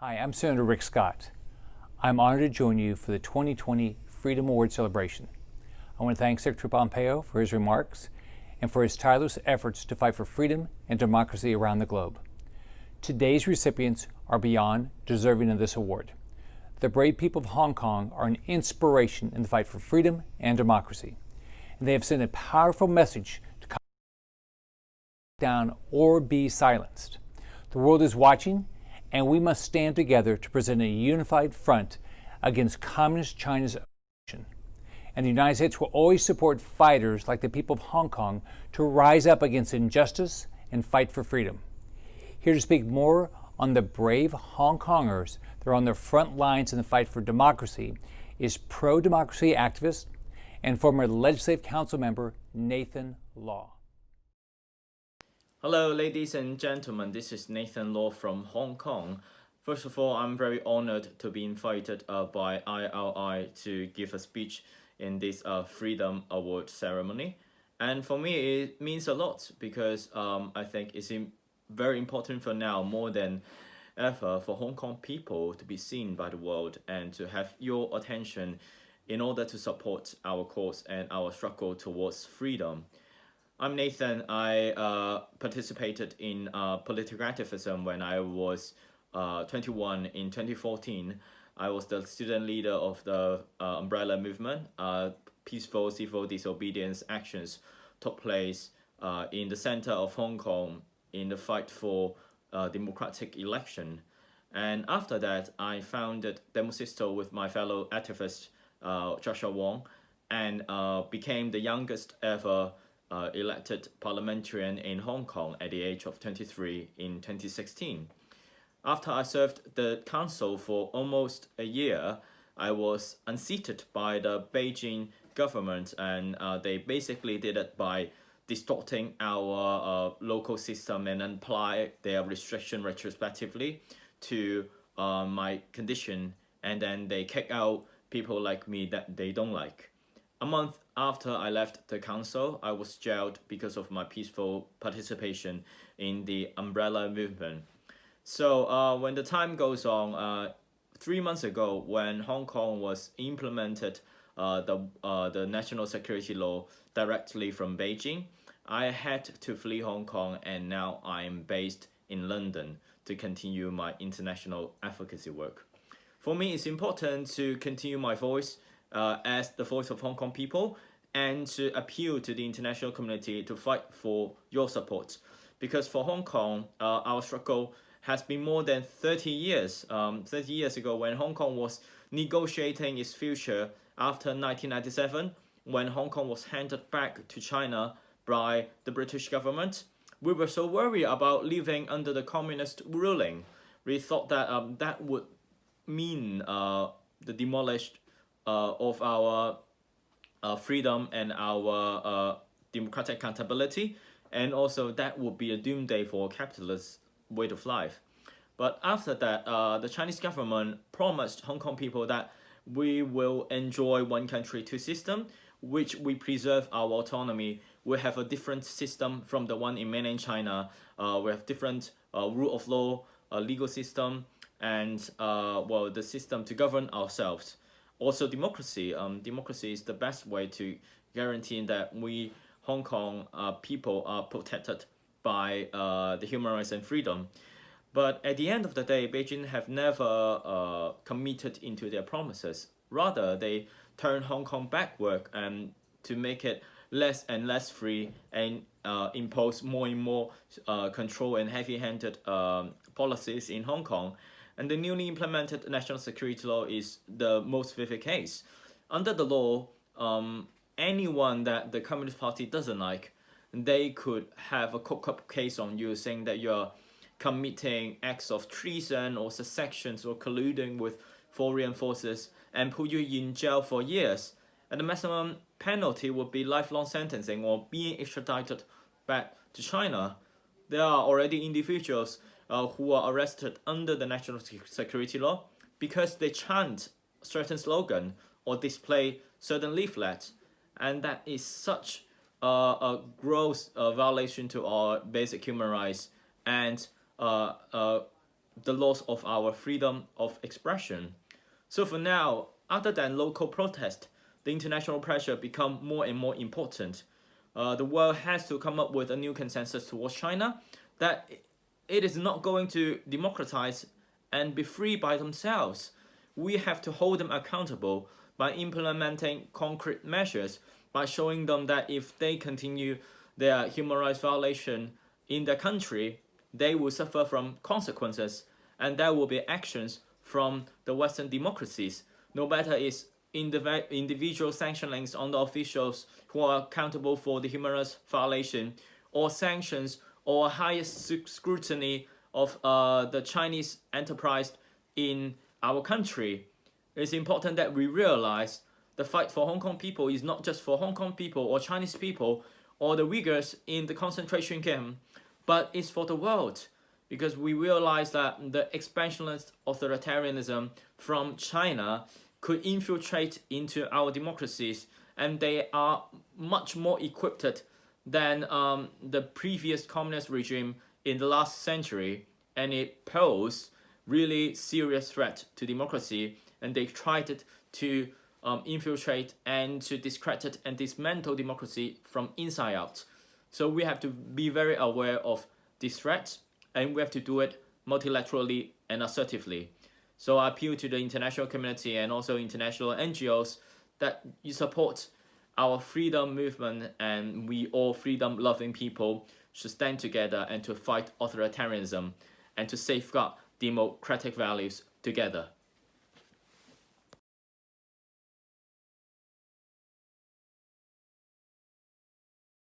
Hi, I'm Senator Rick Scott. I'm honored to join you for the 2020 Freedom Award celebration. I want to thank Secretary Pompeo for his remarks and for his tireless efforts to fight for freedom and democracy around the globe. Today's recipients are beyond deserving of this award. The brave people of Hong Kong are an inspiration in the fight for freedom and democracy, and they have sent a powerful message to calm down or be silenced. The world is watching, and we must stand together to present a unified front against Communist China's aggression. And the United States will always support fighters like the people of Hong Kong to rise up against injustice and fight for freedom. Here to speak more on the brave Hong Kongers that are on the front lines in the fight for democracy is pro-democracy activist and former Legislative Council member Nathan Law. Hello, ladies and gentlemen. This is Nathan Law from Hong Kong. First of all, I'm very honored to be invited by IRI to give a speech in this Freedom Award ceremony. And for me, it means a lot because I think it's very important for now, more than ever, for Hong Kong people to be seen by the world and to have your attention in order to support our cause and our struggle towards freedom. I'm Nathan. I participated in political activism when I was 21 in 2014. I was the student leader of the umbrella movement. Peaceful civil disobedience actions took place in the center of Hong Kong in the fight for democratic election. And after that, I founded Demosisto with my fellow activist Joshua Wong and became the youngest ever elected parliamentarian in Hong Kong at the age of 23 in 2016. After I served the council for almost a year, I was unseated by the Beijing government, and they basically did it by distorting our local system and apply their restriction retrospectively to my condition, and then they kick out people like me that they don't like. A month after I left the council, I was jailed because of my peaceful participation in the umbrella movement. So when the time goes on, 3 months ago, when Hong Kong was implemented the national security law directly from Beijing, I had to flee Hong Kong, and now I am based in London to continue my international advocacy work. For me, it's important to continue my voice as the voice of Hong Kong people and to appeal to the international community to fight for your support. Because for Hong Kong, our struggle has been more than 30 years. 30 years ago, when Hong Kong was negotiating its future after 1997, when Hong Kong was handed back to China by the British government, we were so worried about living under the communist ruling. We thought that that would mean the demolished of our freedom and our democratic accountability, and also that would be a doomsday for capitalist way of life. But after that, the Chinese government promised Hong Kong people that we will enjoy one country, two system, which we preserve our autonomy. We have a different system from the one in mainland China. We have different rule of law, legal system, and the system to govern ourselves. Also, democracy. Democracy is the best way to guarantee that we Hong Kong people are protected by the human rights and freedom. But at the end of the day, Beijing have never committed into their promises. Rather, they turn Hong Kong backward and to make it less and less free and impose more and more control and heavy-handed policies in Hong Kong. And the newly implemented national security law is the most vivid case. Under the law, anyone that the Communist Party doesn't like, they could have a cook-up case on you saying that you're committing acts of treason or secessions or colluding with foreign forces and put you in jail for years. And the maximum penalty would be lifelong sentencing or being extradited back to China. There are already individuals who are arrested under the national security law because they chant certain slogan or display certain leaflets, and that is such a gross violation to our basic human rights and the the loss of our freedom of expression. So for now, other than local protest, the international pressure become more and more important. The world has to come up with a new consensus towards China that it is not going to democratize and be free by themselves. We have to hold them accountable by implementing concrete measures, by showing them that if they continue their human rights violation in their country, they will suffer from consequences, and there will be actions from the Western democracies, no matter it's individual sanctionings on the officials who are accountable for the human rights violation, or sanctions or highest scrutiny of the Chinese enterprise in our country. It's important that we realize the fight for Hong Kong people is not just for Hong Kong people or Chinese people or the Uyghurs in the concentration camp, but it's for the world, because we realize that the expansionist authoritarianism from China could infiltrate into our democracies, and they are much more equipped than the previous communist regime in the last century, and it posed really serious threat to democracy, and they tried to infiltrate and to discredit and dismantle democracy from inside out. So we have to be very aware of this threat, and we have to do it multilaterally and assertively. So I appeal to the international community and also international NGOs that you support our freedom movement, and we all freedom-loving people should stand together and to fight authoritarianism and to safeguard democratic values together.